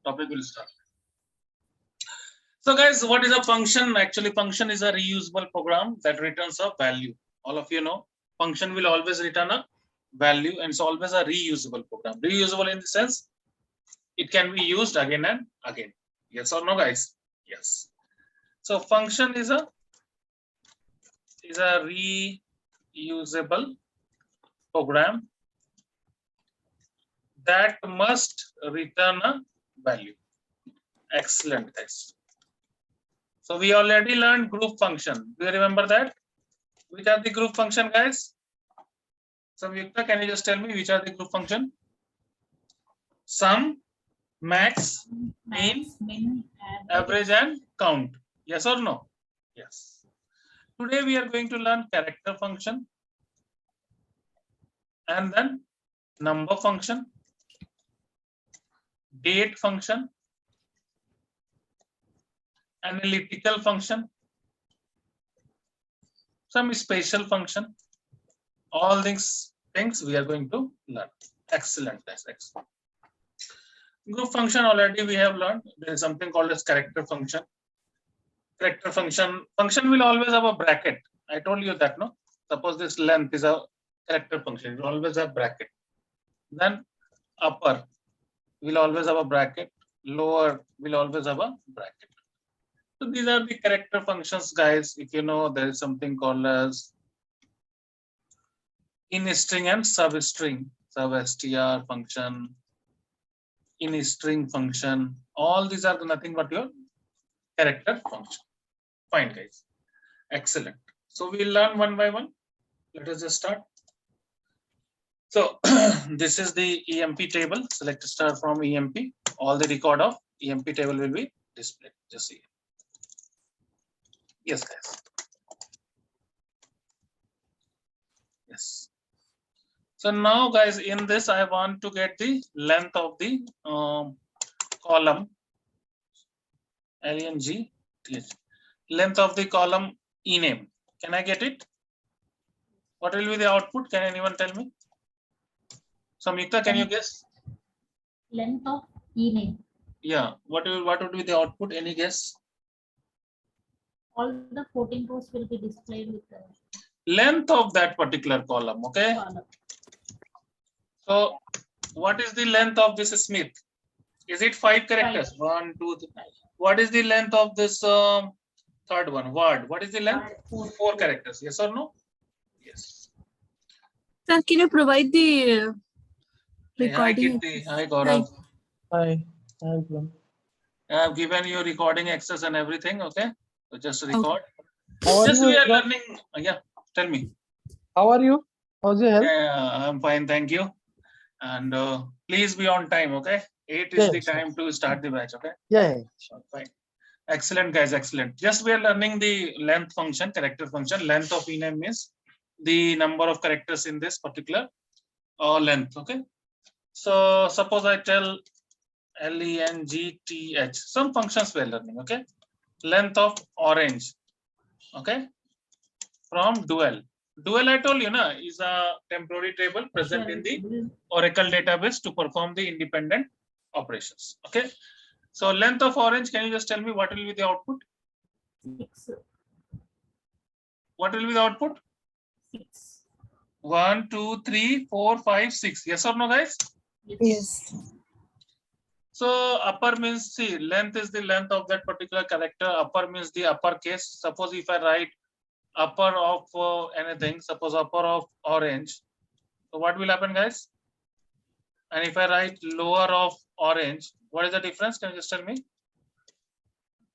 Topic will start. So guys, what is a function? Actually, function is a reusable program that returns a value. All of you know, function will always return a value, and it's always a reusable program. Reusable in the sense, it can be used again and again. Yes or no, guys? Yes. So function is a reusable program that must return a value. Excellent, guys. So we already learned group function. Do you remember that? Which are the group function, guys? So Yukta, can you just tell me which are the group function? Sum, max, mean, average, and count. Yes or no? Yes. Today we are going to learn character function, and then number function, date function, analytical function, some special function. All these things we are going to learn. Excellent, guys. Excellent. Group function already we have learned. There is something called as character function. Character function will always have a bracket. I told you that, no? Suppose this length is a character function. It will always have bracket. Then upper will always have a bracket. Lower will always have a bracket. So these are the character functions, guys. If you know, there is something called as in string and substring, sub-str function, in string function. All these are nothing but your character function. Fine, guys. Excellent. So we'll learn one by one. Let us just start. So this is the EMP table. Select star from EMP. All the record of EMP table will be displayed. Just see. Yes, guys. Yes. So now, guys, in this, I want to get the length of the column. LNG. Length of the column ename. Can I get it? What will be the output? Can anyone tell me? Samyukta, can you guess? Length of ename. Yeah. What would be the output? Any guess? All the 14 rows will be displayed with the Length of that particular column. Okay. column. So what is the length of this Smith? Is it 5 characters? 5. 1, 2, 3. What is the length of this third one? Word. What is the length? 4 characters. Yes or no? Yes. Sir, can you provide the recording? Hi, Gaurav. Hi. I have given you recording access and everything. Okay. So just record. How are Just you? we are learning. Yeah. Tell me. How are you? How's your health? I'm fine. Thank you. And please be on time. Okay. 8 is the time to start the batch. Okay. Yeah. Sure, fine. Excellent, guys. Excellent. Just we are learning the length function, character function. Length of ename means the number of characters in this particular length. Okay. So suppose I tell LENGTH. Some functions we are learning. Okay. Length of orange. Okay. From dual. Dual, I told you, na, is a temporary table present in the Oracle database to perform the independent operations. Okay. So length of orange, can you just tell me what will be the output? 6. What will be the output? 6. 1, 2, 3, 4, 5, 6. Yes or no, guys? Yes. So upper means, see, length is the length of that particular character. Upper means the uppercase. Suppose if I write upper of anything, suppose upper of orange. So what will happen, guys? And if I write lower of orange, what is the difference? Can you just tell me?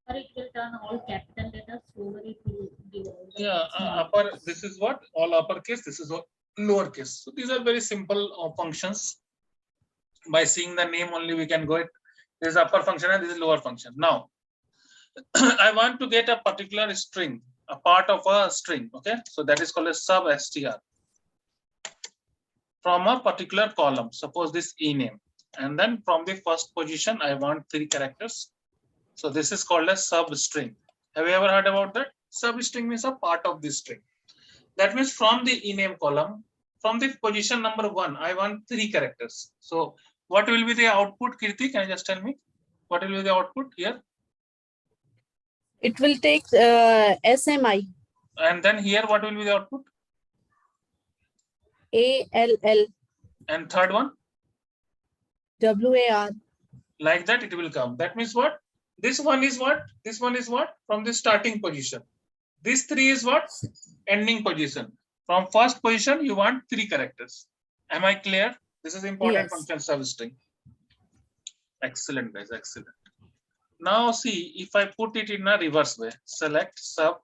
Or it will turn all capital letters, lower it will give all the Yeah, small upper, letters. this is what? All uppercase, this is all lowercase. So these are very simple functions. By seeing the name only, we can go it. This is upper function and this is lower function. Now, I want to get a particular string, a part of a string. Okay, so that is called a sub-str from a particular column. Suppose this ename, and then from the first position, I want 3 characters. So this is called a substring. Have you ever heard about that? Substring means a part of this string. That means from the ename column, from the position number 1, I want 3 characters. So what will be the output, Kirti? Can you just tell me? What will be the output here? It will take SMI. And then here, what will be the output? ALL. And third one? WAR. Like that, it will come. That means what? This one is what? This one is what? From the starting position. This 3 is what? Ending position. From first position, you want 3 characters. Am I clear? This is important Yes. function substring. Excellent, guys. Excellent. Now see, if I put it in a reverse way, select sub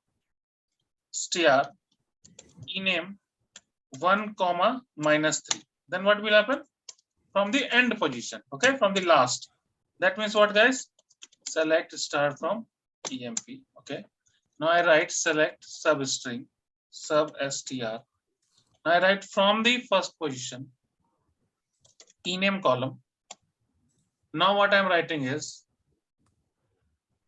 str ename 1, -3. Then what will happen? From the end position, okay, from the last. That means what, guys? Select star from emp, okay. Now I write select substring sub str. Now I write from the first position ename column. Now what I'm writing is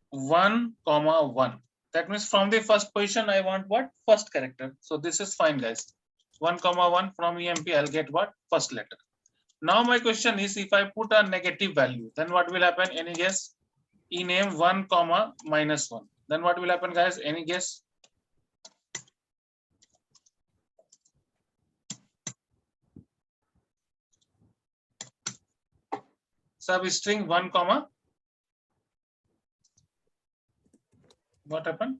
1, 1. That means from the first position I want what? First character. So this is fine, guys. 1, 1 from emp I'll get what? First letter. Now my question is, if I put a negative value, then what will happen? Any guess? Ename 1, -1. Then what will happen, guys? Any guess? Substring 1, what happened?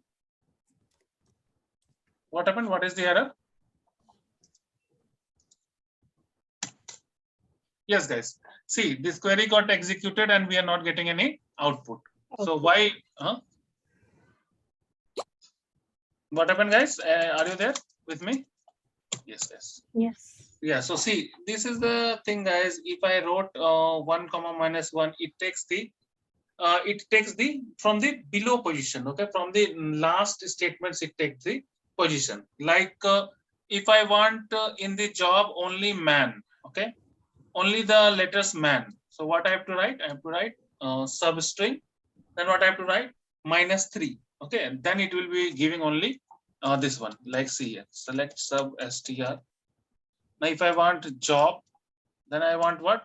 What happened? What is the error? Yes, guys. See, this query got executed and we are not getting any output. So why? What happened, guys? Are you there with me? Yes, yes. Yes. Yeah. So see, this is the thing, guys. If I wrote 1, -1, it takes the from the below position. Okay, from the last statements, it takes the position. Like if I want in the job only man. Okay. Only the letters man. So what I have to write? I have to write substring. Then what I have to write? -3. Okay, and then it will be giving only this one. Like see here, select sub str. Now if I want job, then I want what?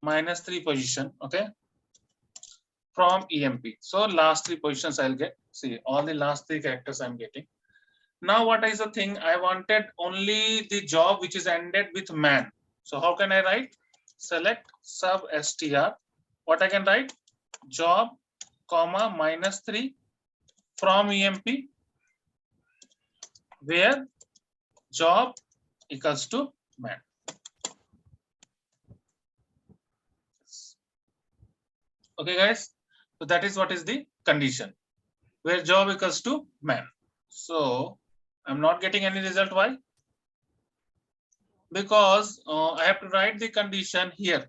-3 position. Okay, from emp. So last 3 positions I'll get. See, all the last 3 characters I'm getting. Now what is the thing? I wanted only the job which is ended with man. So how can I write? Select sub str. What I can write? Job, -3 from emp, where job equals to man. Okay, guys. So that is what is the condition, where job equals to man. So I'm not getting any result. Why? Because I have to write the condition here.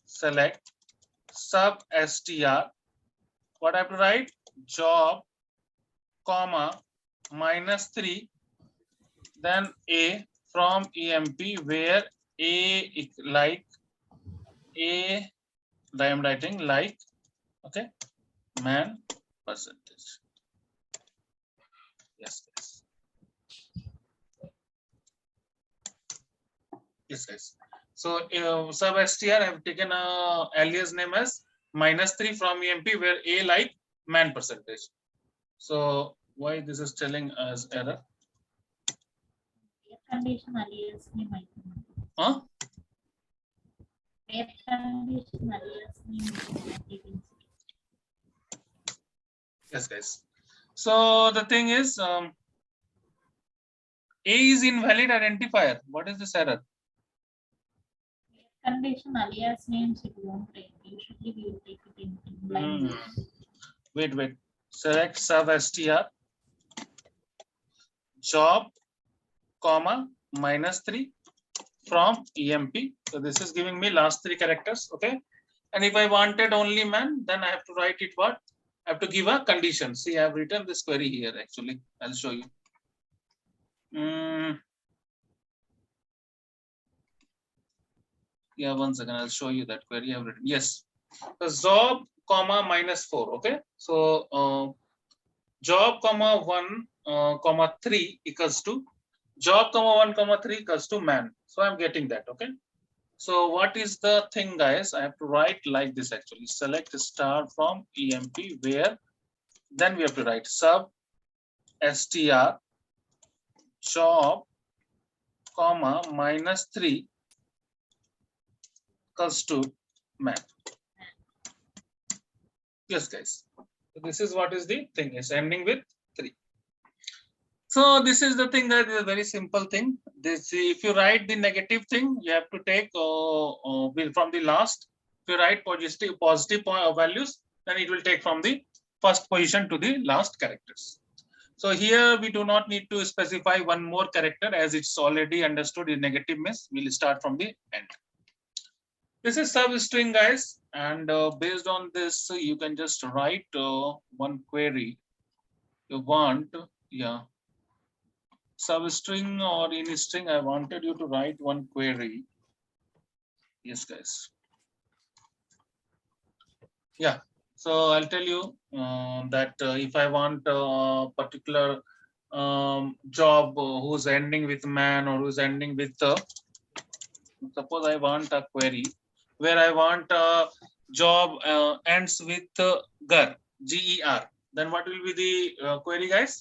Select sub str. What I have to write? Job, -3, then a from emp, where a like a. I am writing like, okay, man percentage. Yes, yes. Yes, guys. So sub str I have taken a alias name as -3 from emp, where a like man percentage. So why this is telling us error? Condition alias name item. Huh? Condition alias name. Yes, guys. So the thing is, A is invalid identifier. What is this error? Condition alias names it won't take. Usually we will take it in blind. Wait. Select sub str. Job, -3 from emp. So this is giving me last 3 characters. Okay. And if I wanted only man, then I have to write it what? I have to give a condition. See, I have written this query here actually. I'll show you. Yeah, 1 second. I'll show you that query I have written. Yes. The job, -4. Okay. So job, 1, 3 equals to job, 1, 3 equals to man. So I'm getting that. Okay. So what is the thing, guys? I have to write like this actually. Select star from EMP where then we have to write sub str job comma -3 equals to man. Yes, guys. So this is what is the thing is ending with 3. So this is the thing that is a very simple thing. This if you write the negative thing, you have to take from the last. If you write positive values, then it will take from the first position to the last characters. So here we do not need to specify one more character as it's already understood in negative means. We'll start from the end. This is substring, guys, and based on this, you can just write one query. You want, yeah, substring or in string. I wanted you to write one query. Yes, guys. Yeah. So I'll tell you that if I want a particular job who's ending with man or who's ending with suppose I want a query where I want a job ends with GER, GER. Then what will be the query, guys?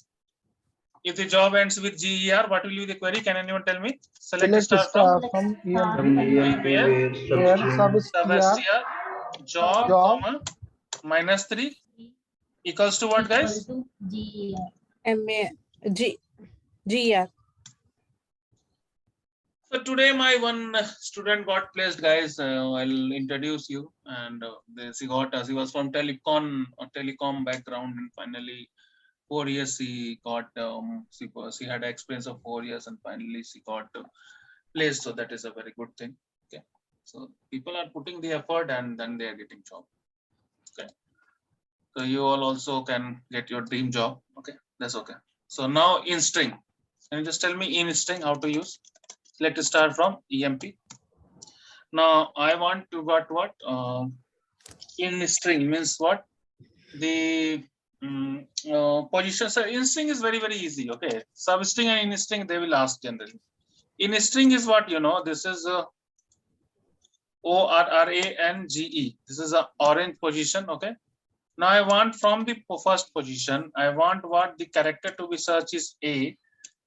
If the job ends with GER, what will be the query? Can anyone tell me? Select star from from Star EMP EMP where where where substring sub job, job comma -3 equals to what, equal guys? to GER. GR. So today my one student got placed, guys. I'll introduce you. And she was from telecom background, and finally 4 years she got she had experience of 4 years, and finally she got placed. So that is a very good thing. Okay, so people are putting the effort, and then they are getting job. Okay, so you all also can get your dream job. Okay, that's okay. So now in string, can you just tell me in string how to use? Let's start from EMP. Now I want to got what in string means what the position. So in string is very easy. Okay, substring and in string they will ask generally. In string is what you know. This is ORRANGE. This is a orange position. Okay. Now I want from the first position. I want what the character to be searched is A,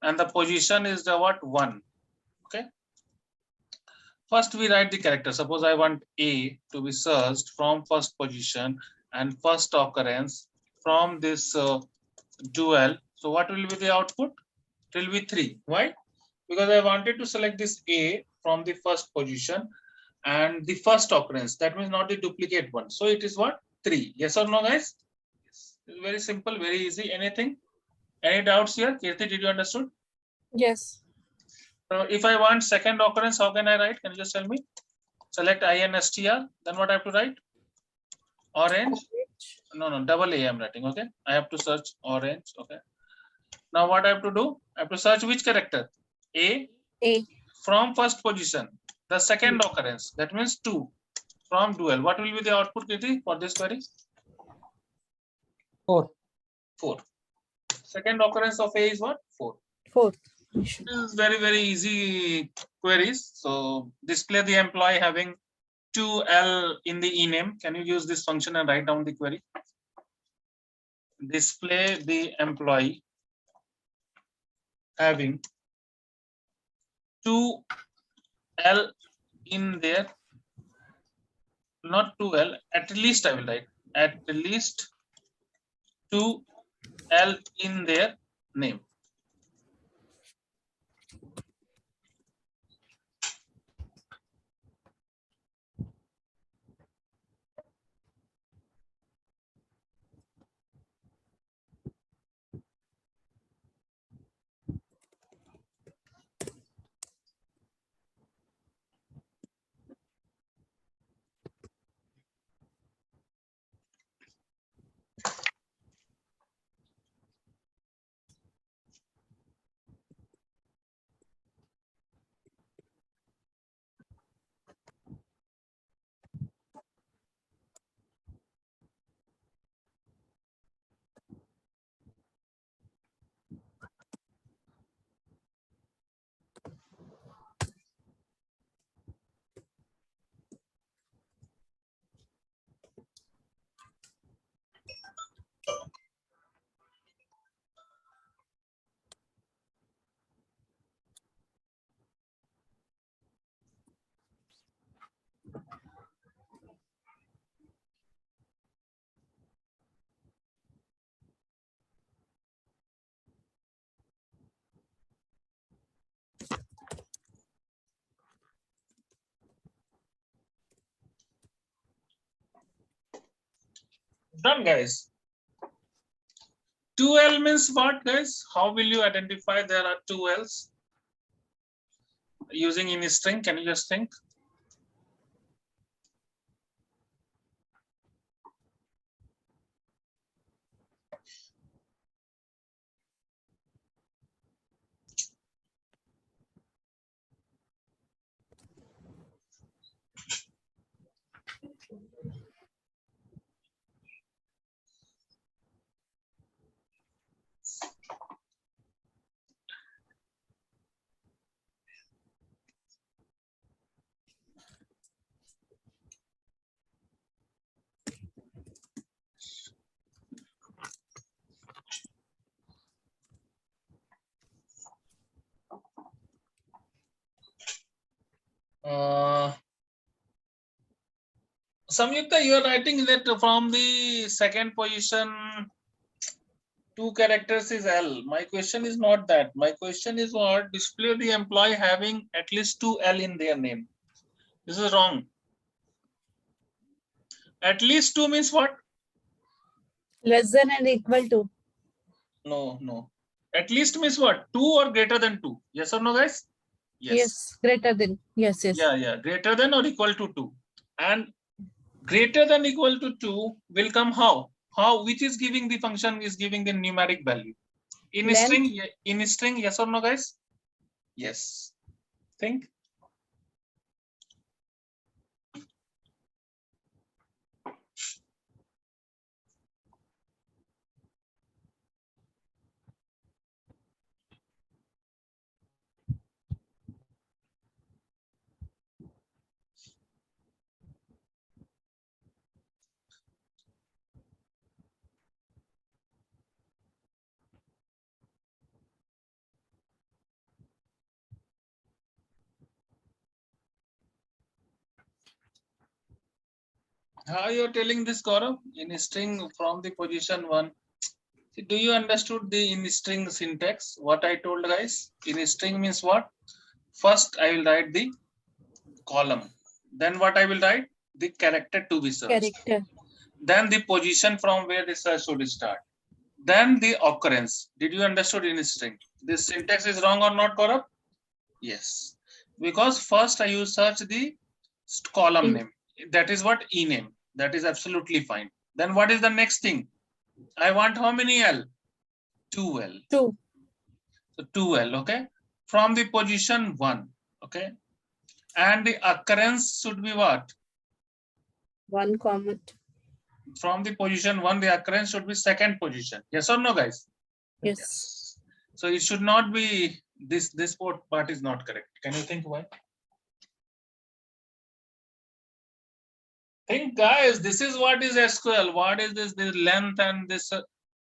and the position is the what 1. Okay. First we write the character. Suppose I want A to be searched from first position and first occurrence from this dual. So what will be the output? It will be 3. Why? Because I wanted to select this A from the first position and the first occurrence. That means not the duplicate one. So it is what? 3. Yes or no, guys? Yes. Very simple, very easy. Anything? Any doubts here? Kirti, did you understood? Yes. So if I want second occurrence, how can I write? Can you just tell me? Select INSTR. Then what I have to write? Orange. No, double A I'm writing. Okay. I have to search orange. Okay. Now what I have to do? I have to search which character? A. From first position. The second occurrence. That means 2. From dual. What will be the output, Kirti, for this query? 4. 4. Second occurrence of A is what? 4. 4. This is very easy queries. So display the employee having 2L in the ename. Can you use this function and write down the query? Display the employee having 2L in there. Not 2L. At least I will write at least 2L in their name. Done, guys. 2L means what, guys? How will you identify there are 2Ls? Using in string, can you just think? Samyukta, you are writing that from the second position, 2 characters is L. My question is not that. My question is what? Display the employee having at least 2 L in their name. This is wrong. At least 2 means what? Less than and equal to. No, no. At least means what? 2 or greater than 2. Yes or no, guys? Yes. Greater than. Yes, yes. Yeah, yeah. Greater than or equal to 2. And greater than equal to 2 will come how? How? Which is giving the function is giving the numeric value. In Length. string, yes or no, guys? Yes. Think. How you're telling this, Gaurav? In string from the position 1. See, do you understood the in string syntax? What I told, guys? In string means what? First, I will write the column. Then what I will write? The character to be searched. Character. Then the position from where the search should start. Then the occurrence. Did you understood in string? This syntax is wrong or not, Gaurav? Yes. Because first I use search the column name. That is what ename. That is absolutely fine. Then what is the next thing? I want how many L? 2L. 2. So 2L, okay? From the position 1, okay? And the occurrence should be what? 1 comment. From the position 1, the occurrence should be second position. Yes or no, guys? Yes. So it should not be this part is not correct. Can you think why? Think, guys, this is what is SQL. What is this length and this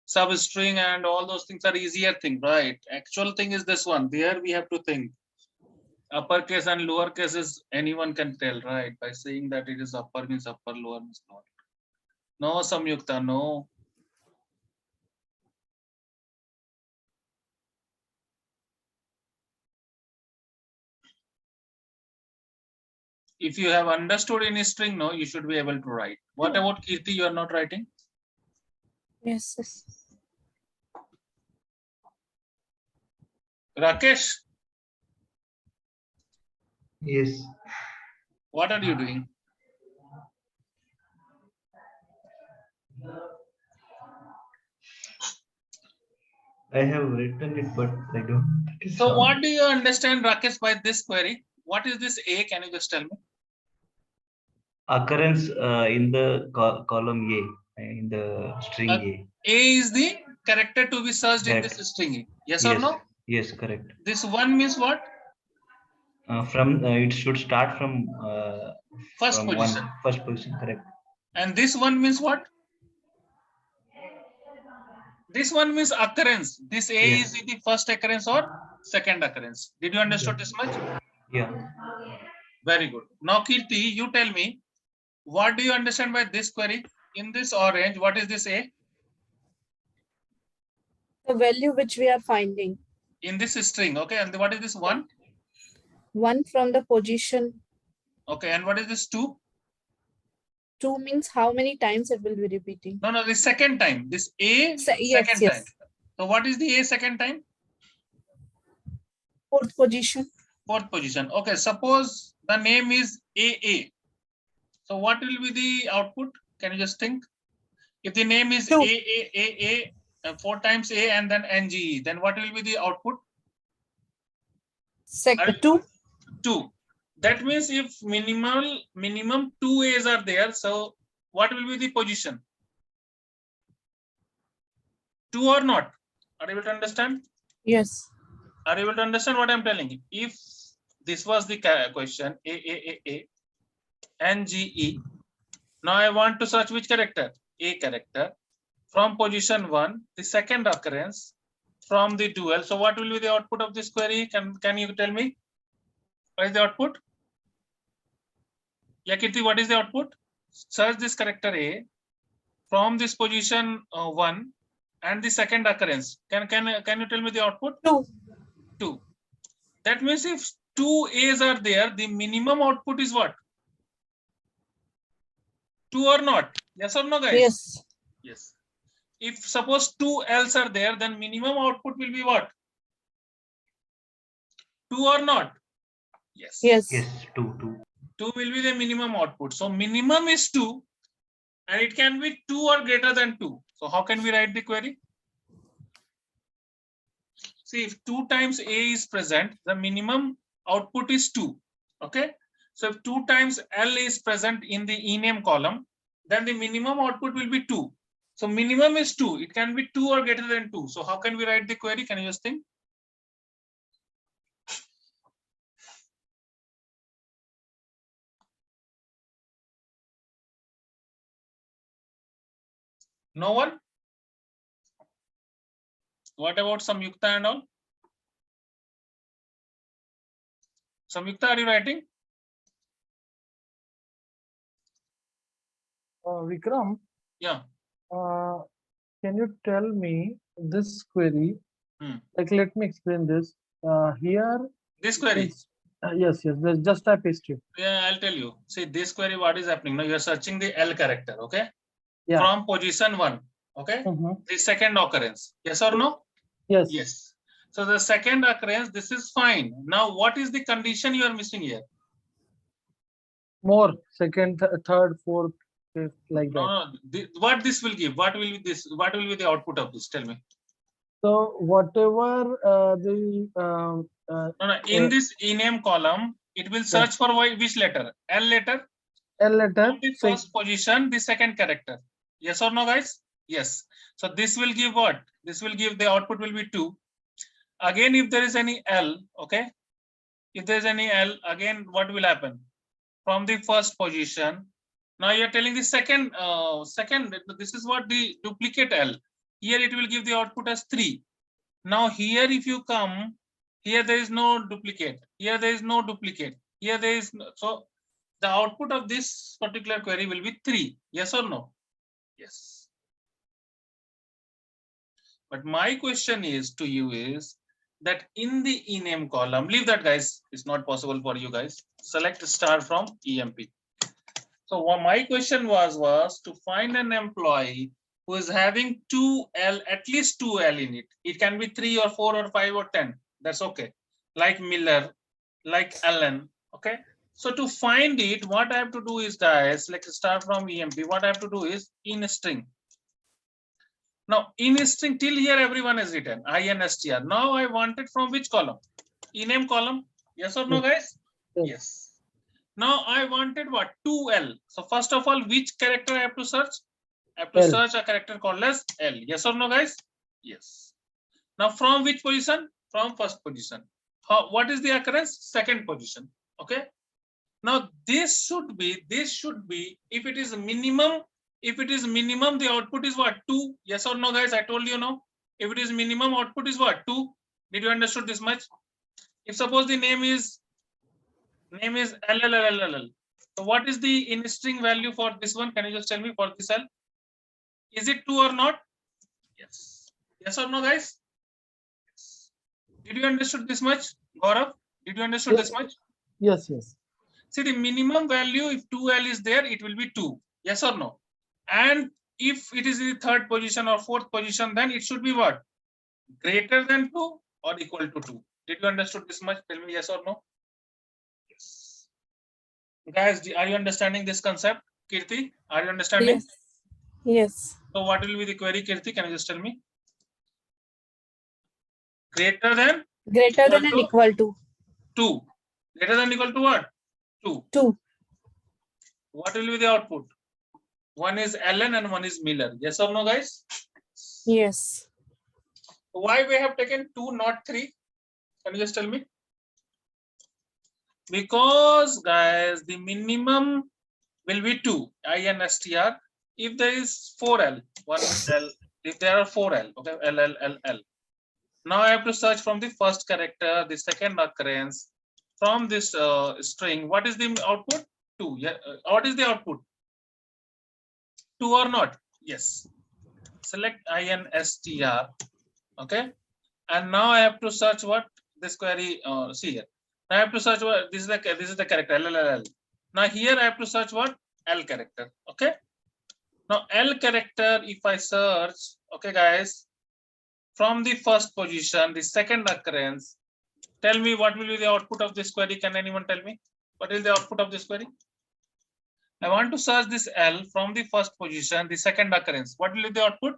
substring and all those things are easier thing, right? Actual thing is this one. There we have to think. Uppercase and lowercase is anyone can tell, right? By saying that it is upper means upper, lower means lower. No, Samyukta, no. If you have understood in string, no, you should be able to write. What about Kirti? You are not writing? Yes, yes. Rakesh, Yes, what are you doing? I have written it, but I don't. So what do you understand, Rakesh, by this query? What is this A? Can you just tell me? Occurrence in the column A, in the string A. A is the character to be searched in Correct. this string A. Yes, Yes, or no? yes, correct. This one means what? From it should start from First from position. first position, correct. And this one means what? This one means occurrence. This A Yes. is the first occurrence or second occurrence. Did you understand this much? Yeah. Very good. Now, Kirti, you tell me, what do you understand by this query? In this orange, what is this A? The value which we are finding. In this string, okay. And what is this 1? 1 from the position Okay. And what is this 2? 2 means how many times it will be repeating? No, no, the second time. This A Yes, second yes. time. So what is the A second time? Fourth position. Fourth position. Okay, suppose the name is AA. So what will be the output? Can you just think? If the name is 2. A, 4 times A and then NGE, then what will be the output? 2. 2. That means if minimum 2 A's are there, so what will be the position? 2 or not? Are you able to understand? Yes. Are you able to understand what I'm telling you? If this was the question, A, NGE. Now I want to search which character? A character. From position 1, the second occurrence from the dual. So what will be the output of this query? Can you tell me? What is the output? Yakirti, what is the output? Search this character A from this position 1 and the second occurrence. Can you tell me the output? 2. 2. That means if 2 A's are there, the minimum output is what? 2 or not? Yes or no, guys? Yes. Yes. If suppose 2 L's are there, then minimum output will be what? 2 or not? Yes. Yes. Yes, 2. 2 will be the minimum output. So minimum is 2 and it can be 2 or greater than 2. So how can we write the query? See, if 2 times A is present, the minimum output is 2. Okay. So if 2 times L is present in the ename column, then the minimum output will be 2. So minimum is 2. It can be 2 or greater than 2. So how can we write the query? Can you just think? No one? What about Samyukta and all? Samyukta, are you writing? Vikram, Yeah. can you tell me this query? Hmm. Like, let me explain this. Here, This query. it's, yes, there's just type history. Yeah, I'll tell you. See, this query, what is happening now? You are searching the L character, okay? Yeah. From position 1, okay? Mhm. The second occurrence. Yes or no? Yes. Yes. So the second occurrence, this is fine. Now, what is the condition you are missing here? More second, third, fourth, fifth, like No, that. no. What this will give? What will be this? What will be the output of this? Tell me. So whatever No, no. In this ename column, it will search for which letter? L letter. L letter, From the first position, the second character. Yes or no, guys? Yes. So this will give what? This will give the output will be 2. Again, if there is any L, okay? If there is any L, again, what will happen? From the first position. Now you're telling the second, this is what the duplicate L. Here it will give the output as 3. Now here if you come, here there is no duplicate. Here there is no duplicate. Here there is no, so the output of this particular query will be 3. Yes or no? Yes. But my question is to you is that in the ename column, leave that, guys. It's not possible for you guys. Select star from EMP. So what my question was to find an employee who is having 2L, at least 2L in it. It can be 3 or 4 or 5 or 10. That's okay. Like Miller, like Allen. Okay. So to find it, what I have to do is, guys, like start from EMP. What I have to do is in string. Now in string till here everyone is written INSTR. Now I want it from which column? Ename column. Yes or no, guys? Yes. Now I wanted what? 2L. So first of all, which character I have to search? I have to L. search a character called as L. Yes or no, guys? Yes. Now from which position? From first position. What is the occurrence? Second position. Okay. Now this should be, if it is minimum, the output is what? 2. Yes or no, guys? I told you no. If it is minimum, output is what? 2. Did you understood this much? If suppose the name is LLLLL. So what is the in string value for this one? Can you just tell me for this L? Is it 2 or not? Yes. Yes or no, guys? Yes. Did you understood this much? Gaurav, did you understood this much? Yes. See, the minimum value, if 2L is there, it will be 2. Yes or no? And if it is in the third position or fourth position, then it should be what? Greater than 2 or equal to 2. Did you understood this much? Tell me yes or no. Yes. Guys, are you understanding this concept? Kirti, are you understanding? Yes. Yes. So what will be the query, Kirti? Can you just tell me? Greater than Greater than and Equal equal to 2. Greater than equal to what? 2. 2. What will be the output? One is Allen and one is Miller. Yes or no, guys? Yes. Why we have taken 2, not 3? Can you just tell me? Because, guys, the minimum will be 2, INSTR. If there is 4L, 1L, if there are 4L, okay, LL. Now I have to search from the first character, the second occurrence, from this string. What is the output? 2. Yeah. What is the output? 2 or not? Yes. Select INSTR. Okay. And now I have to search what this query. See here. I have to search what this is the character LLL. Now here I have to search what L character. Okay. Now L character, if I search, okay, guys, from the first position, the second occurrence, tell me what will be the output of this query. Can anyone tell me what is the output of this query? I want to search this L from the first position, the second occurrence. What will be the output?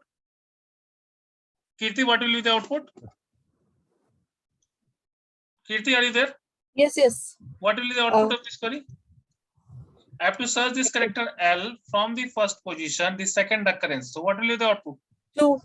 Kirti, what will be the output? Kirti, are you there? Yes. Yes. What will be the output of this query? I have to search this character L from the first position, the second occurrence. So what will be the output? 2.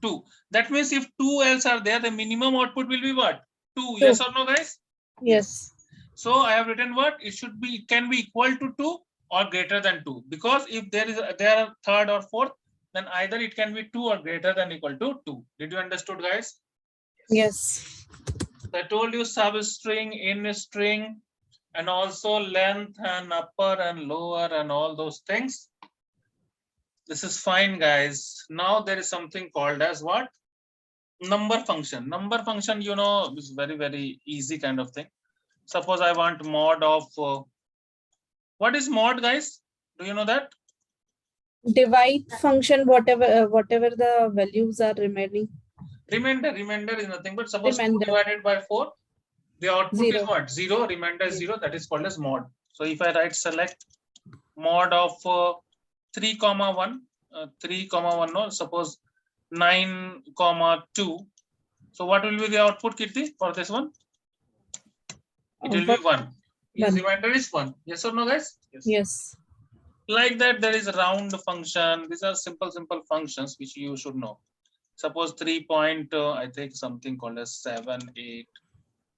2. That means if 2 L's are there, the minimum output will be what? 2. 2. Yes or no, guys? Yes. So I have written what? It should be, it can be equal to 2 or greater than 2. Because if there are third or fourth, then either it can be 2 or greater than equal to 2. Did you understood, guys? Yes. I told you substring, in string, and also length and upper and lower and all those things. This is fine, guys. Now there is something called as what? Number function. Number function, you know, is very, very easy kind of thing. Suppose I want mod of, what is mod, guys? Do you know that? Divide function, whatever the values are remaining. Remainder is nothing but suppose 2 Remainder. divided by 4, the output is 0. what? 0, remainder is 0. That is called as mod. So if I write select mod of 3, 1, 3, 1, no, suppose 9, 2. So what will be the output, Kirti, for this one? It will be 1. Its remainder is 1. Yes or no, guys? Yes. Like that, there is a round function. These are simple functions which you should know. Suppose 3 point, I take something called as 7, 8,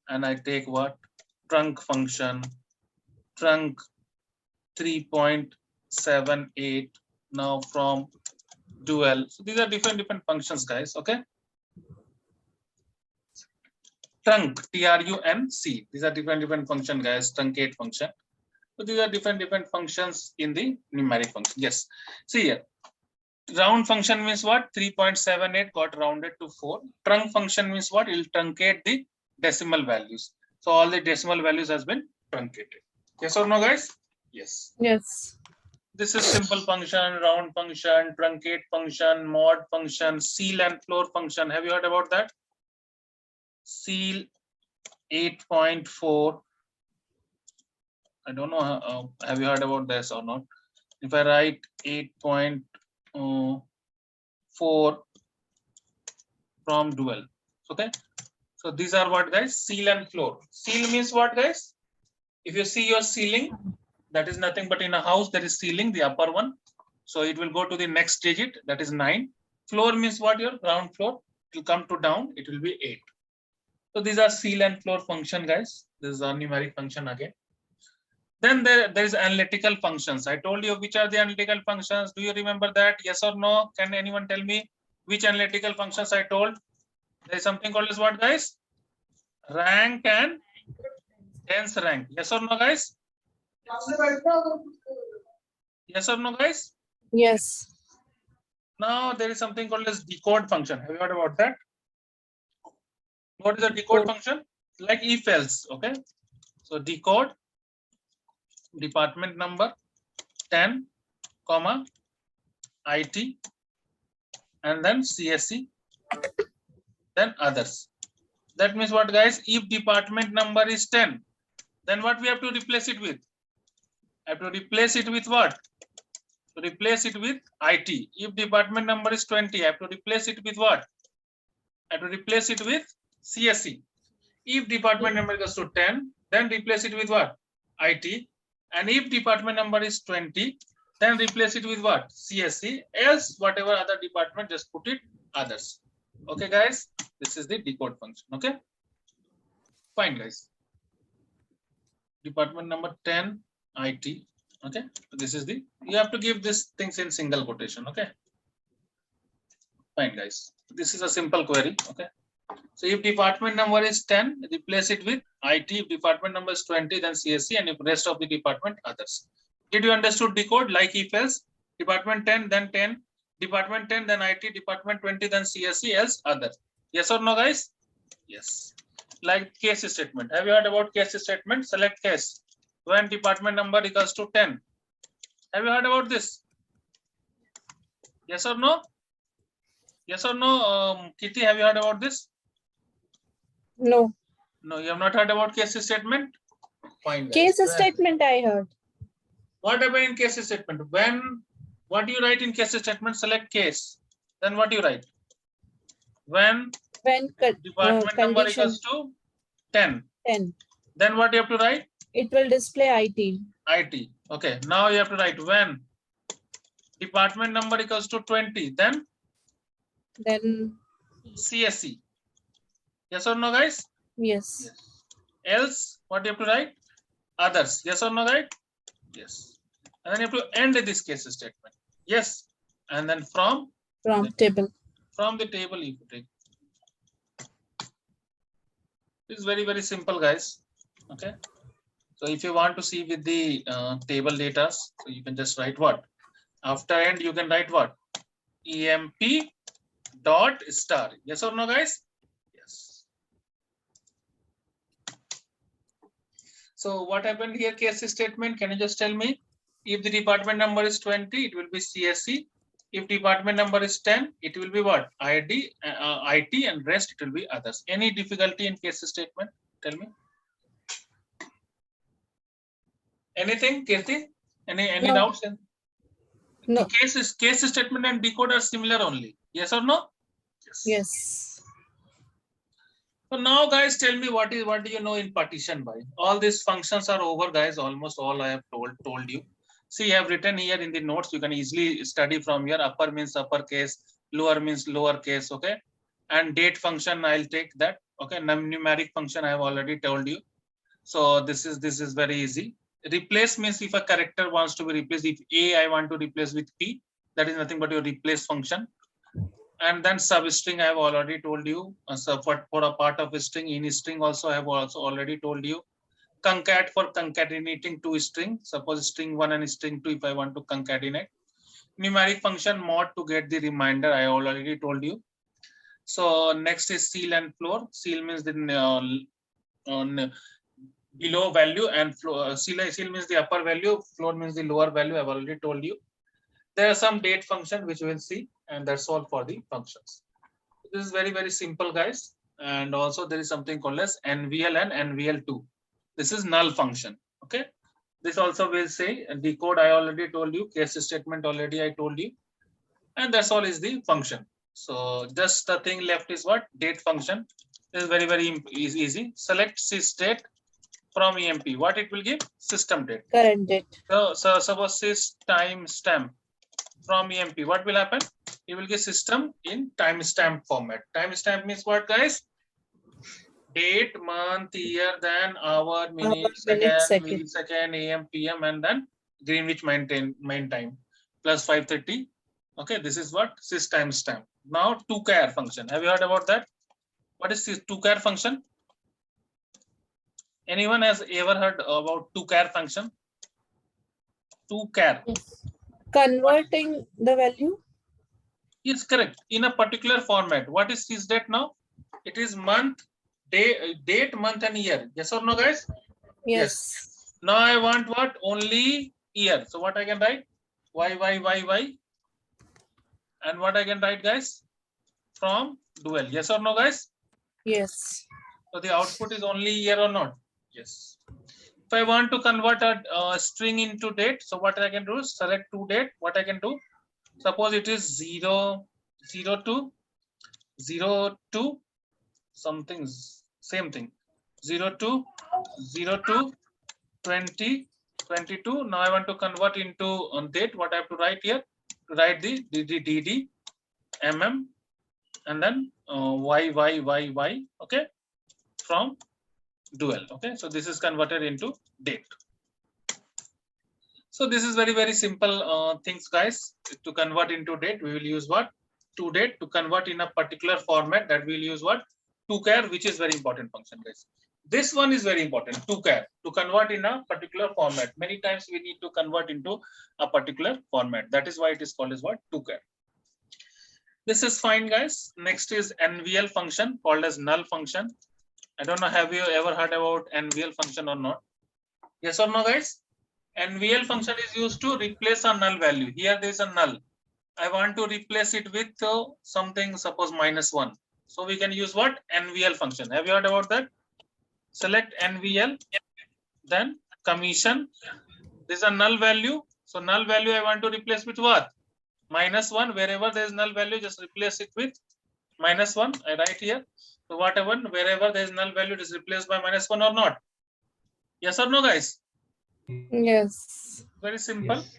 and I take what? Trunc function. Trunc 3.78. Now from dual. So these are different functions, guys. Okay. Trunc, TRUNC. These are different function, guys. Truncate function. So these are different functions in the numeric function. Yes. See here. Round function means what? 3.78 got rounded to 4. Trunc function means what? It will truncate the decimal values. So all the decimal values has been truncated. Yes or no, guys? Yes. Yes. This is simple function, round function, truncate function, mod function, seal and floor function. Have you heard about that? Seal 8.4. I don't know. Have you heard about this or not? If I write 8.4 from dual. Okay. So these are what, guys? Seal and floor. Seal means what, guys? If you see your ceiling, that is nothing but in a house there is ceiling, the upper one. So it will go to the next digit, that is 9. Floor means what? Your ground floor. It will come to down. It will be 8. So these are seal and floor function, guys. This is a numeric function again. Then there is analytical functions. I told you which are the analytical functions. Do you remember that? Yes or no? Can anyone tell me which analytical functions I told? There is something called as what, guys? Rank and dense rank. Yes or no, guys? Yes or no, guys? Yes. Now there is something called as decode function. Have you heard about that? What is a decode function? Like if else. Okay. So decode department number 10, comma, IT, and then CSE, then others. That means what, guys? If department number is 10, then what we have to replace it with? I have to replace it with what? To replace it with IT. If department number is 20, I have to replace it with what? I have to replace it with CSE. If department number goes to 10, then replace it with what? IT. And if department number is 20, then replace it with what? CSE. Else, whatever other department, just put it others. Okay, guys, this is the decode function. Okay, fine, guys. Department number 10, IT. Okay, so this is the, you have to give these things in single quotation. Okay, fine, guys. This is a simple query. Okay, so if department number is 10, replace it with IT. If department number is 20, then CSE, and if rest of the department, others. Did you understood decode? Like if else, department 10, then 10, department 10, then IT, department 20, then CSE, else other. Yes or no, guys? Yes. Like case statement. Have you heard about case statement? Select case when department number equals to 10. Have you heard about this? Yes or no? Yes or no, Kitty, have you heard about this? No. No, you have not heard about case statement? Fine. Guys. Case When- statement I heard. What happened in case statement? When, what do you write in case statement? Select case. Then what do you write? When When department number condition equals to 10. 10, Then what you have to write? it will display IT. IT. Okay. Now you have to write when department number equals to 20. Then Then CSE. Yes or no, guys? yes. Else, what you have to write? Others. Yes or no, right? Yes. And then you have to end this case statement. Yes. And then from From table. the table you take. It's very, very simple, guys. Okay. So if you want to see with the table data, so you can just write what? After end, you can write what? EMP dot star. Yes or no, guys? Yes. So what happened here, case statement? Can you just tell me? If the department number is 20, it will be CSE. If department number is 10, it will be what? ID, IT, and rest it will be others. Any difficulty in case statement? Tell me. Anything, Kirti? Any No. doubts? No. Case statement and decode are similar only. Yes or no? Yes. So now, guys, tell me what do you know in partition by? All these functions are over, guys. Almost all I have told you. See, I have written here in the notes. You can easily study from here. Upper means uppercase, lower means lowercase. Okay, and date function I'll take that. Okay, numeric function I have already told you. So this is very easy. Replace means if a character wants to be replaced. If A I want to replace with P, that is nothing but your replace function. And then substring I have already told you. So for a part of a string, in string also I have also already told you. Concat for concatenating two strings. Suppose string 1 and string 2 if I want to concatenate. Numeric function mod to get the reminder I already told you. So next is seal and floor. Seal means the below value, and floor, seal means the upper value, floor means the lower value. I've already told you. There are some date function which we will see, and that's all for the functions. This is very, very simple, guys. And also there is something called as NVL and NVL2. This is null function. Okay. This also will say decode. I already told you. Case statement already I told you. And that's all is the function. So just the thing left is what? Date function. This is very, very easy. Select sysdate from EMP. What it will give? System date. Current date. So suppose sys timestamp from EMP. What will happen? It will give system in timestamp format. Timestamp means what, guys? Date, month, year, then hour, minute, second, millisecond, AM, PM, and then Greenwich Mean Time plus 530. Okay, this is what sys timestamp. Now toChar function. Have you heard about that? What is this toChar function? Anyone has ever heard about toChar function? ToChar. Yes. Converting the value. Yes, correct. In a particular format. What is sysdate now? It is month, date, month, and year. Yes or no, guys? Yes. Now I want what? Only year. So what I can write? y. And what I can write, guys? From dual. Yes or no, guys? Yes. So the output is only here or not? Yes. If I want to convert a string into date, so what I can do is select to date. What I can do? Suppose it is 0, 02, 02, something, same thing. 02, 02, 20, 22. Now I want to convert into date. What I have to write here? To write the DD, MM, and then Y. Okay, from dual. Okay, so this is converted into date. So this is very simple things, guys. To convert into date, we will use what? To date. To convert in a particular format, that we will use what? To char, which is very important function, guys. This one is very important. To char, to convert in a particular format. Many times we need to convert into a particular format. That is why it is called as what? To char. This is fine, guys. Next is NVL function, called as null function. I don't know, have you ever heard about NVL function or not? Yes or no, guys? NVL function is used to replace a null value. Here there is a null. I want to replace it with something, suppose -1. So we can use what? NVL function. Have you heard about that? Select NVL, then commission. This is a null value. So null value I want to replace with what? -1. Wherever there is null value, just replace it with -1. I write here. So whatever, wherever there is null value, it is replaced by -1 or not? Yes or no, guys? Yes. Very simple. Yes.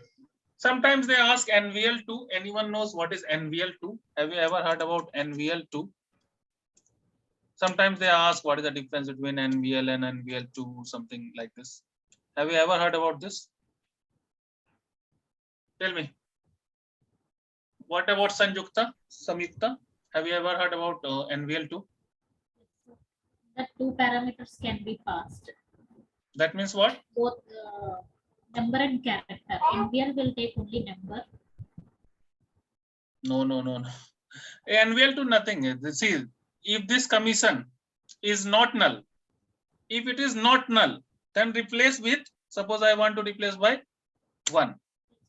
Sometimes they ask NVL2. Anyone knows what is NVL2? Have you ever heard about NVL2? Sometimes they ask what is the difference between NVL and NVL2, something like this. Have you ever heard about this? Tell me. What about Sanjukta, Samyukta? Have you ever heard about NVL2? The two parameters can be passed. That means what? Both number and character. NVL will take only number. No. NVL2 nothing. See, if this commission is not null, if it is not null, then replace with, suppose I want to replace by 1.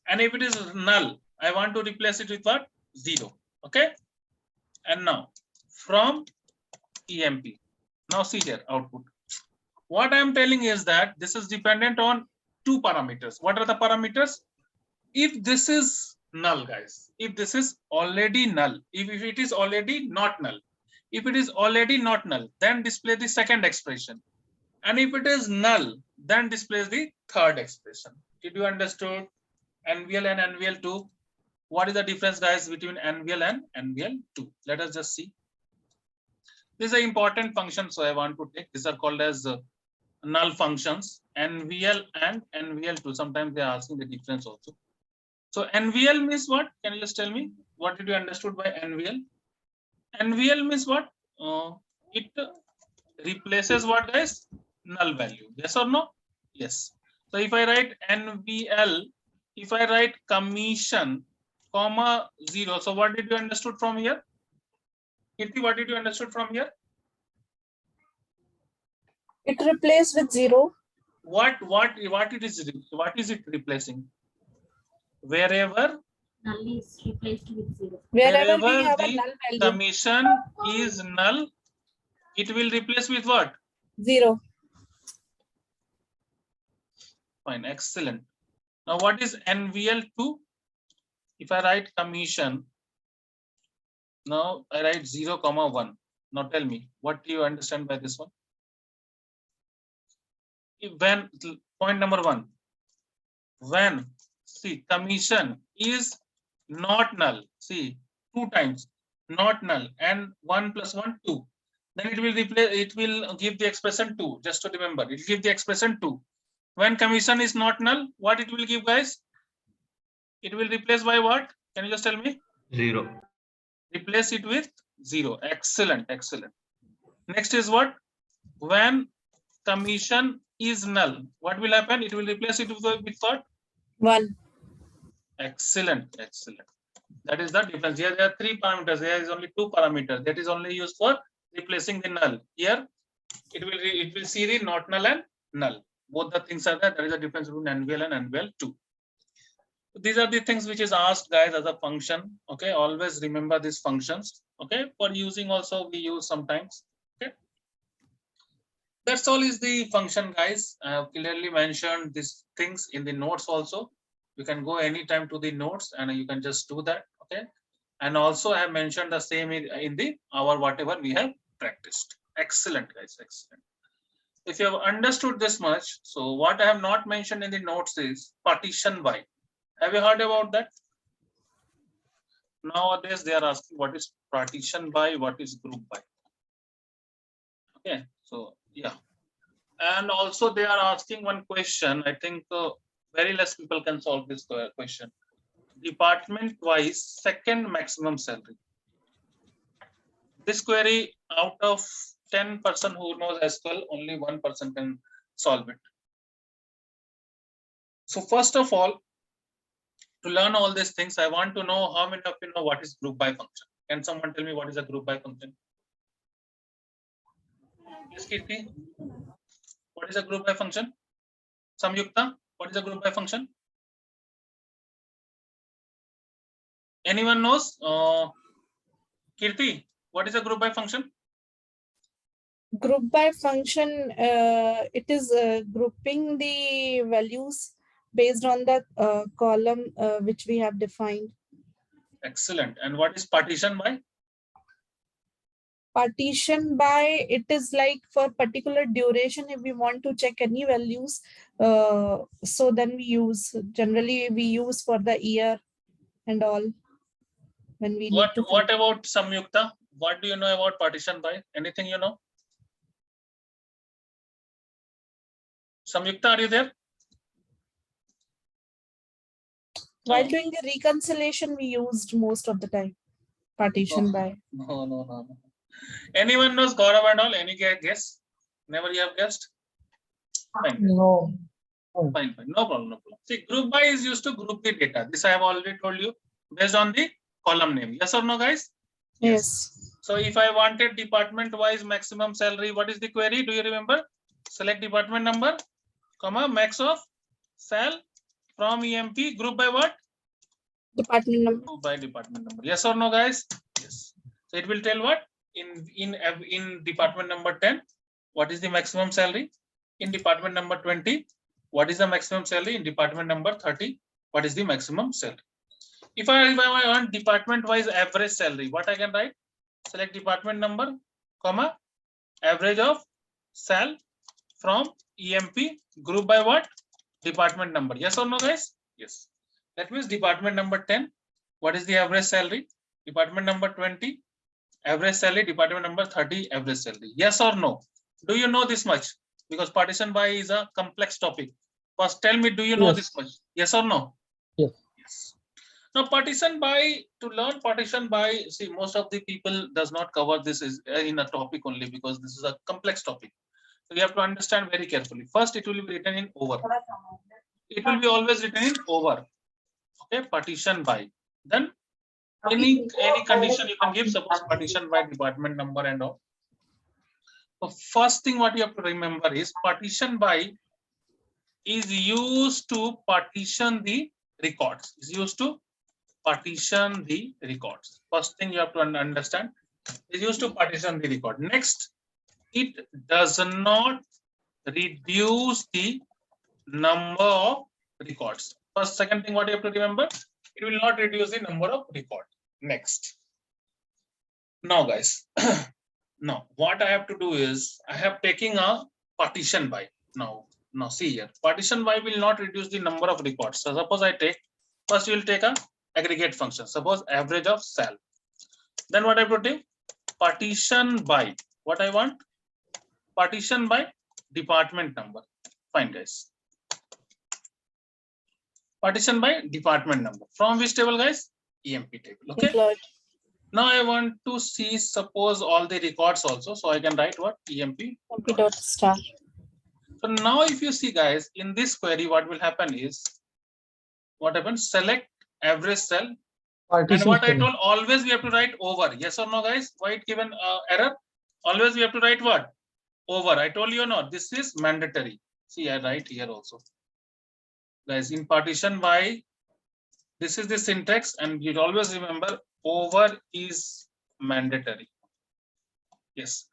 And if it is null, I want to replace it with what? 0. Okay. And now from EMP. Now see here output. What I am telling is that this is dependent on two parameters. What are the parameters? If this is null, guys, if this is already null, if it is already not null, if it is already not null, then display the second expression. And if it is null, then displays the third expression. Did you understand NVL and NVL2? What is the difference, guys, between NVL and NVL2? Let us just see. This is an important function, so I want to take. These are called as null functions, NVL and NVL2. Sometimes they are asking the difference also. So NVL means what? Can you just tell me? What did you understood by NVL? NVL means what? It replaces what, guys? Null value. Yes or no? Yes. So if I write NVL, if I write commission, comma 0. So what did you understood from here? Kirti, what did you understood from here? It replaced with 0. What is it replacing? Wherever Null is replaced with 0. Wherever we wherever have a the null value, commission is null, it will replace with what? 0. Fine, excellent. Now what is NVL2? If I write commission, now I write 0, 1. Now tell me, what do you understand by this one? When, point number 1, when, see, commission is not null, see, 2 times, not null, and 1 plus 1, 2. Then it will replace, it will give the expression 2, just to remember, it will give the expression 2. When commission is not null, what it will give, guys? It will replace by what? Can you just tell me? 0. Replace it with 0. Excellent, excellent. Next is what? When commission is null, what will happen? It will replace it with what? 1. Excellent, excellent. That is the difference. Here there are 3 parameters. There is only 2 parameters. That is only used for replacing the null. Here it will see the not null and null. Both the things are there. There is a difference between NVL and NVL2. These are the things which is asked, guys, as a function. Okay, always remember these functions. Okay, for using also we use sometimes. Okay, that's all is the function, guys. I have clearly mentioned these things in the notes also. You can go anytime to the notes and you can just do that. Okay, and also I have mentioned the same in the our whatever we have practiced. Excellent, guys, excellent. If you have understood this much, so what I have not mentioned in the notes is partition by. Have you heard about that? Nowadays they are asking what is partition by, what is group by. Okay, so yeah, and also they are asking one question. I think very less people can solve this question. Department wise second maximum salary. This query, out of 10 person who knows SQL, only 1 person can solve it. So first of all, to learn all these things, I want to know how many of you know what is group by function. Can someone tell me what is a group by function? Yes, Kirti. What is a group by function? Samyukta, what is a group by function? Anyone knows? Kirti, what is a group by function? Group by function, it is grouping the values based on the column which we have defined. Excellent. And what is partition by? Partition by, it is like for particular duration, if we want to check any values, so then we use, generally we use for the year and all. When we need to What about Samyukta? What do you know about partition by? Anything you know? Samyukta, are you there? while No. doing the reconciliation, we used most of the time partition by. No. Anyone knows Gaurav and all? Any guess? Never you have guessed? Fine. No. Fine. No problem. See, group by is used to group the data. This I have already told you based on the column name. Yes or no, guys? Yes. So if I wanted department wise maximum salary, what is the query? Do you remember? Select department number, comma, max of sal from EMP, group by what? Department number. Group by department number. Yes or no, guys? Yes. So it will tell what? In department number 10, what is the maximum salary? In department number 20, what is the maximum salary? In department number 30, what is the maximum salary? If I want department wise average salary, what I can write? Select department number, comma, average of sal from EMP, group by what? Department number. Yes or no, guys? Yes. That means department number 10, what is the average salary? Department number 20, average salary. Department number 30, average salary. Yes or no? Do you know this much? Because partition by is a complex topic. First, tell me, do you know this much? Yes or no? Yes. Yes. Now, partition by, to learn partition by, see, most of the people does not cover this in a topic only because this is a complex topic. So you have to understand very carefully. First, it will be written in over. It will be always written in over. Okay, partition by. Then any condition you can give, suppose partition by department number and all. So first thing what you have to remember is partition by is used to partition the records. Is used to partition the records. First thing you have to understand is used to partition the record. Next, it does not reduce the number of records. First, second thing what you have to remember, it will not reduce the number of record. Next. Now guys, now what I have to do is I have taken a partition by. Now see here, partition by will not reduce the number of records. So suppose I take, first we will take a aggregate function. Suppose average of sal. Then what I put in? Partition by, what I want? Partition by department number. Fine, guys. Partition by department number. From which table, guys? EMP table. Okay. Employed. Now I want to see, suppose all the records also. So I can write what? EMP. EMP dot star. So now if you see, guys, in this query, what will happen is, what happens? Select average cell. And what I told, always we have to write over. Yes or no, guys? Why it given error? Always we have to write what? Over. I told you no, this is mandatory. See, I write here also. Guys, in partition by, This is the syntax, and you always remember over is mandatory. Yes.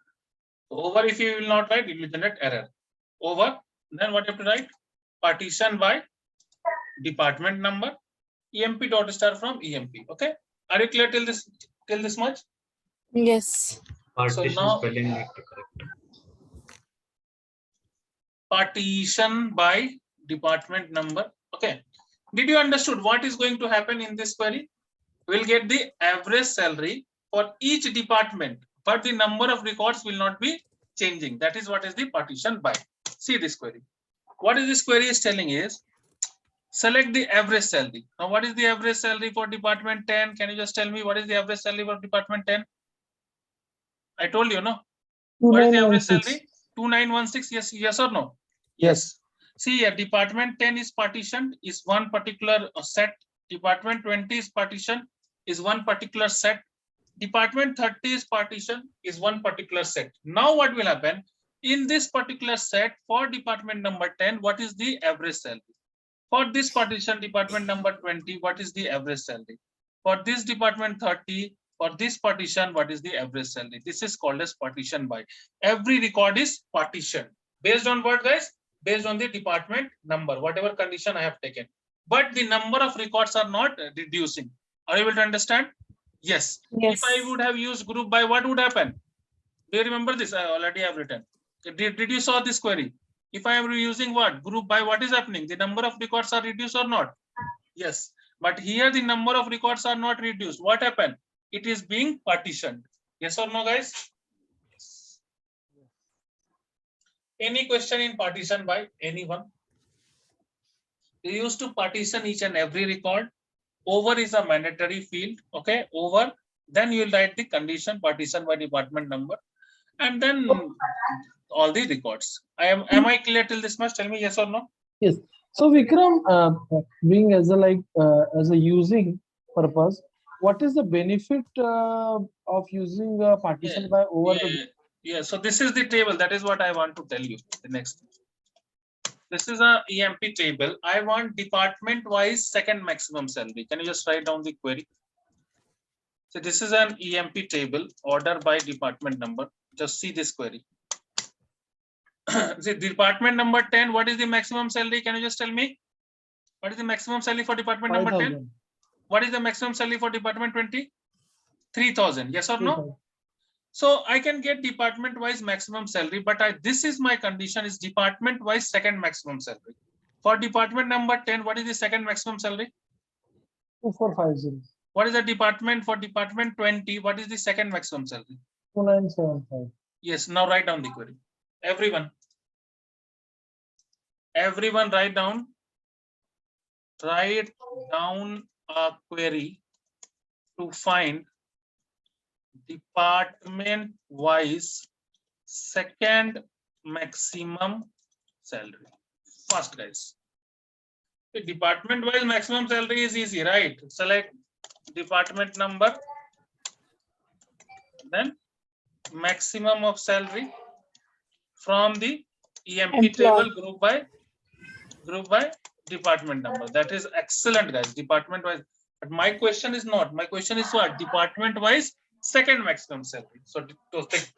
Over, if you will not write, it will generate error. Over, then what you have to write? Partition by department number, emp dot star from emp. Okay. Are you clear till this much? Yes. Partition now- spelling need to correct. Partition by department number. Okay. Did you understood what is going to happen in this query? We'll get the average salary for each department, but the number of records will not be changing. That is what is the partition by. See this query. What is this query is telling is select the average salary. Now, what is the average salary for department 10? Can you just tell me what is the average salary for department 10? I told you, no? What is the average 2916. salary? 2916. Yes, yes or no? Yes. See here, department 10 is partitioned, is one particular set. Department 20 is partitioned, is one particular set. Department 30 is partitioned, is one particular set. Now what will happen? In this particular set for department number 10, what is the average salary? For this partition, department number 20, what is the average salary? For this department 30, for this partition, what is the average salary? This is called as partition by. Every record is partitioned. Based on what, guys? Based on the department number, whatever condition I have taken. But the number of records are not reducing. Are you able to understand? Yes. Yes. If I would have used group by, what would happen? Do you remember this? I already have written. Did you saw this query? If I am using what? Group by, what is happening? The number of records are reduced or not? Yes. But here the number of records are not reduced. What happened? It is being partitioned. Yes or no, guys? Any question in partition by anyone? We used to partition each and every record. Over is a mandatory field. Okay, over. Then you will write the condition partition by department number, and then all the records. Am I clear till this much? Tell me yes or no. Yes. So Vikram, being as a using purpose, what is the benefit of using partition by over the? Yeah. So this is the table. That is what I want to tell you. The next. This is a EMP table. I want department wise second maximum salary. Can you just write down the query? So this is an EMP table, order by department number. Just see this query. See department number 10. What is the maximum salary? Can you just tell me? What is the maximum salary for department number 10? 5,000. What is the maximum salary for department 20? 3,000. Yes or no? 3,000. So I can get department wise maximum salary, but this is my condition is department wise second maximum salary. For department number 10, what is the second maximum salary? 2450. What is the department for department 20? What is the second maximum salary? 2975. Yes, now write down the query. Everyone write down a query to find department wise second maximum salary. Fast, guys. The department wise maximum salary is easy, right? Select department number, then maximum of salary from the EMP Employee. table group by department number. That is excellent, guys. Department wise. But my question is not. My question is what? Department wise second maximum salary. So take.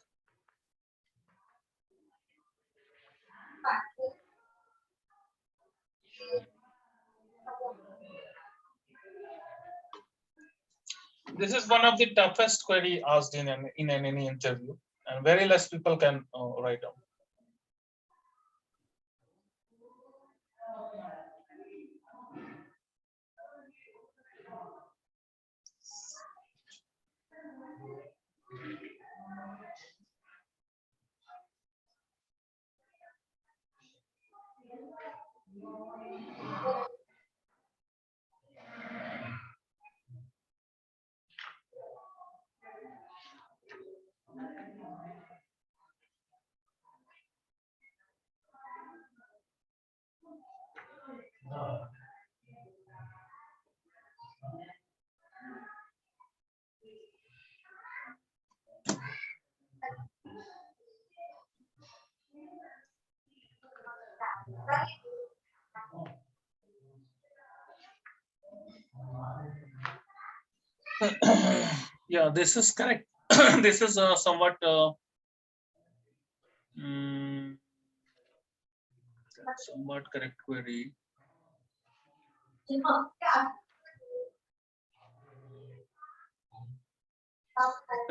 This is one of the toughest query asked in any interview, and very less people can write down. Yeah, this is correct. This is somewhat somewhat correct query.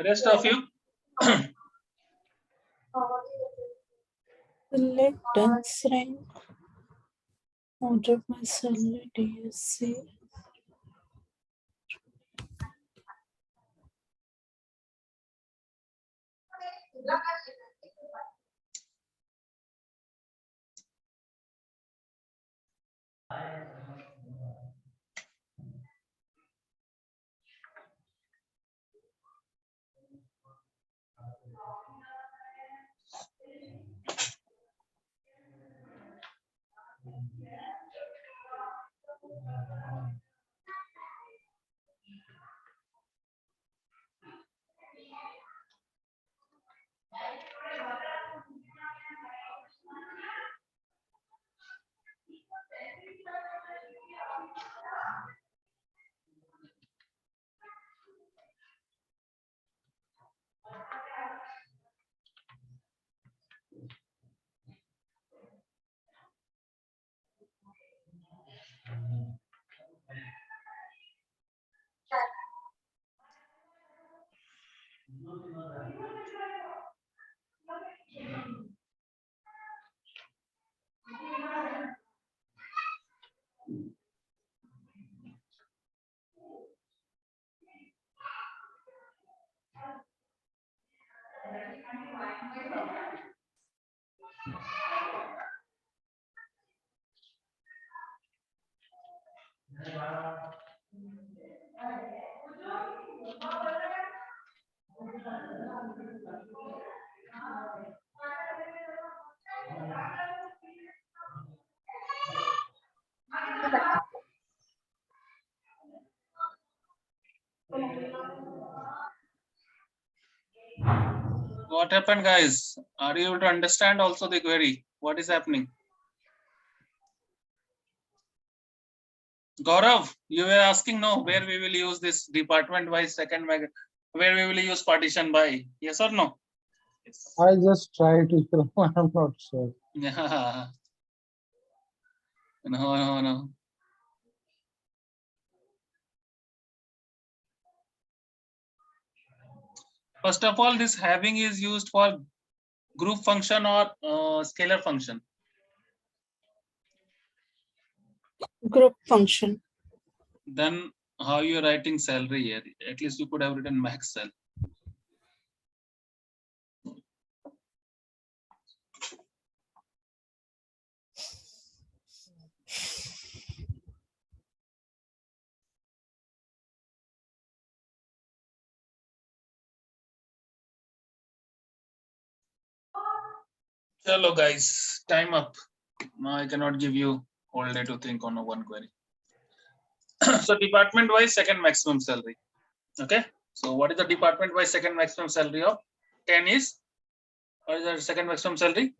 Rest of you. Select dense rank out of my salary DSC. What happened, guys? Are you able to understand also the query? What is happening? Gaurav, you were asking no, where we will use this department wise second where we will use partition by, yes or no? Yes. I just try to, I'm not sure. Yeah. No. First of all, this having is used for group function or scalar function. Group function. Then how you are writing salary here? At least you could have written max sal. Hello guys, time up. Now I cannot give you all day to think on a one query. So department wise second maximum salary. Okay. So what is the department wise second maximum salary of 10 is? What is the second maximum salary?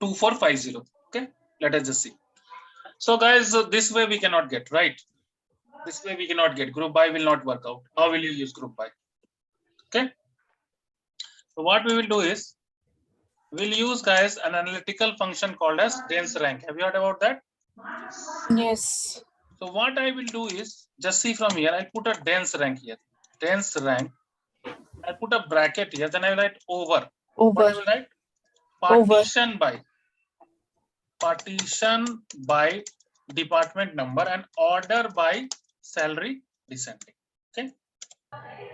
2450. Okay. Let us just see. So guys, this way we cannot get, right? This way we cannot get. Group by will not work out. How will you use group by? Okay. So what we will do is we'll use, guys, an analytical function called as dense rank. Have you heard about that? Yes. So what I will do is just see from here. I'll put a dense rank here. Dense rank. I'll put a bracket here. Then I will write over. What I will write? Partition by. Partition by department number and order by salary descending. Okay.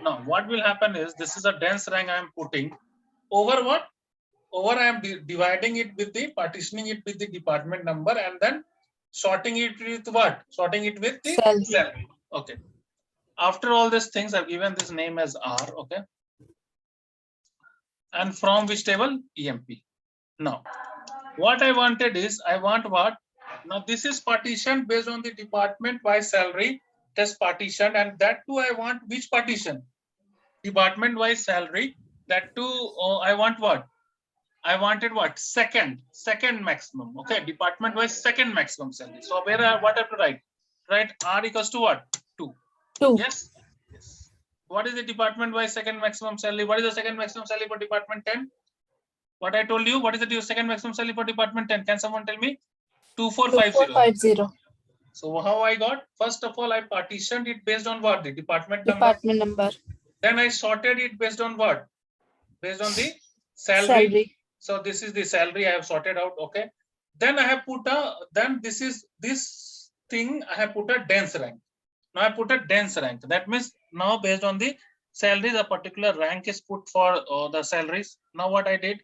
Now what will happen is this is a dense rank I am putting over what? Over I am dividing it with the partitioning it with the department number and then sorting it with what? Sorting it with the salary. Okay. After all these things, I've given this name as R. Okay. And from which table? EMP. Now, what I wanted is I want what? Now this is partitioned based on the department by salary test partition, and that too I want which partition? Department wise salary. That too I want what? I wanted what? Second maximum. Okay, department wise second maximum salary. So where what I have to write? Write R equals to what? 2. 2. Yes. Yes. What is the department wise second maximum salary? What is the second maximum salary for department 10? What I told you, what is the second maximum salary for department 10? Can someone tell me? 2450. 2450. So how I got? First of all, I partitioned it based on what? The department number. Department number. Then I sorted it based on what? Based on the salary. Salary. So this is the salary I have sorted out. Okay. Then I have put a, then this thing I have put a dense rank. Now I put a dense rank. That means now based on the salaries, a particular rank is put for the salaries. Now what I did?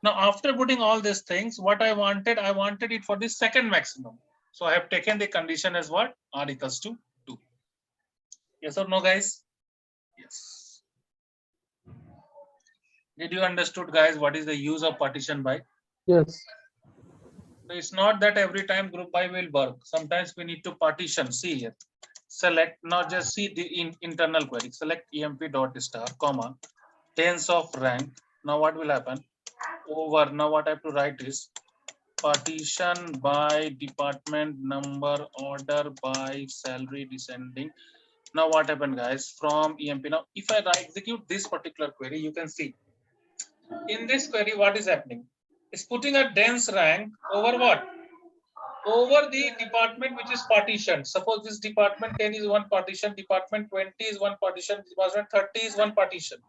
Now after putting all these things, what I wanted it for the second maximum. So I have taken the condition as what? R equals to 2. Yes or no, guys? Yes. Did you understood, guys, what is the use of partition by? Yes. So it's not that every time group by will work. Sometimes we need to partition. See here. Select, now just see the internal query. Select emp dot star, comma, tens of rank. Now what will happen? Over, now what I have to write is partition by department number, order by salary descending. Now what happened, guys? From emp. Now if I execute this particular query, you can see in this query what is happening. It's putting a dense rank over what? Over the department which is partitioned. Suppose this department 10 is one partition, department 20 is one partition, department 30 is one partition.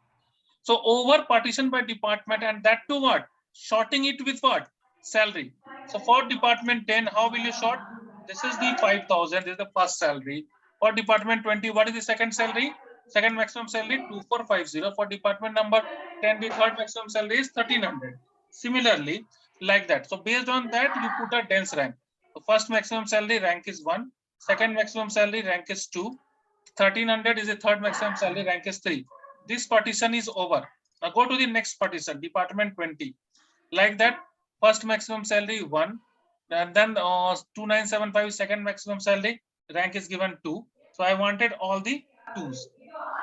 So over partition by department, and that to what? Sorting it with what? Salary. So for department 10, how will you sort? This is the 5,000, this is the first salary. For department 20, what is the second salary? Second maximum salary 2450. For department number 10, the third maximum salary is 1300. Similarly, like that. So based on that, you put a dense rank. The first maximum salary rank is 1. Second maximum salary rank is 2. 1300 is the third maximum salary rank is 3. This partition is over. Now go to the next partition, department 20. Like that, first maximum salary 1. And then 2975 second maximum salary, rank is given 2. So I wanted all the 2s.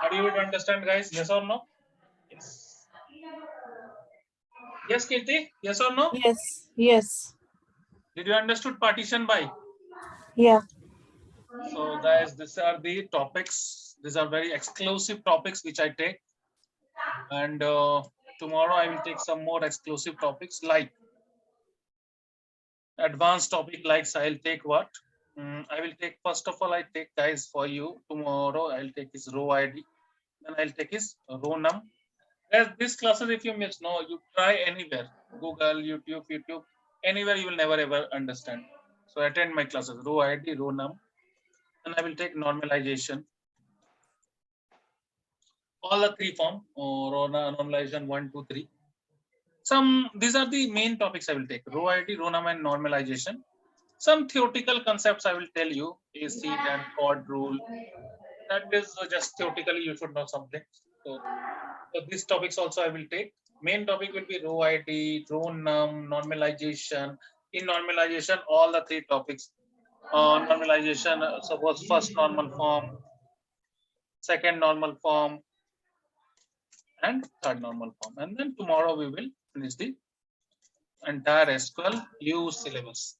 Are you able to understand, guys? Yes or no? Yes. Yes, Kirti? Yes or no? Yes. Yes. Did you understood partition by? Yeah. So guys, these are the topics. These are very exclusive topics which I take. And tomorrow I will take some more exclusive topics like advanced topic like I'll take what? I will take, first of all, I take, guys, for you tomorrow, I'll take his row ID. Then I'll take his row num. As this classes, if you miss, no, you try anywhere, Google, YouTube, anywhere, you will never ever understand. So attend my classes, row ID, row num. And I will take normalization. All the 3 form, row normalization 1, 2, 3. These are the main topics I will take, row ID, row num, and normalization. Some theoretical concepts I will tell you, AC and chord rule. That is just theoretically you should know something. So these topics also I will take. Main topic will be row ID, row num, normalization. In normalization, all the 3 topics. Normalization, suppose first normal form, second normal form, and third normal form. And then tomorrow we will finish the entire SQL use syllabus.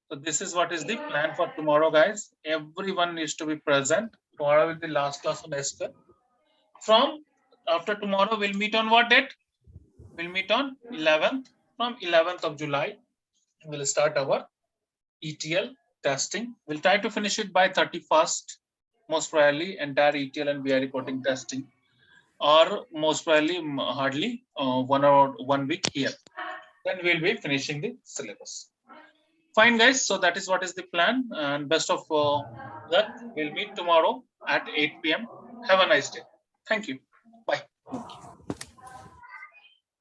So this is what is the plan for tomorrow, guys. Everyone needs to be present. Tomorrow will be the last class on SQL. From after tomorrow, we'll meet on what date? We'll meet on 11th. From 11th of July, we'll start our ETL testing. We'll try to finish it by 31st, most probably entire ETL and BI reporting testing, or most probably hardly 1 week here. Then we'll be finishing the syllabus. Fine, guys. So that is what is the plan, and best of luck. We'll meet tomorrow at 8 p.m. Have a nice day. Thank you. Bye.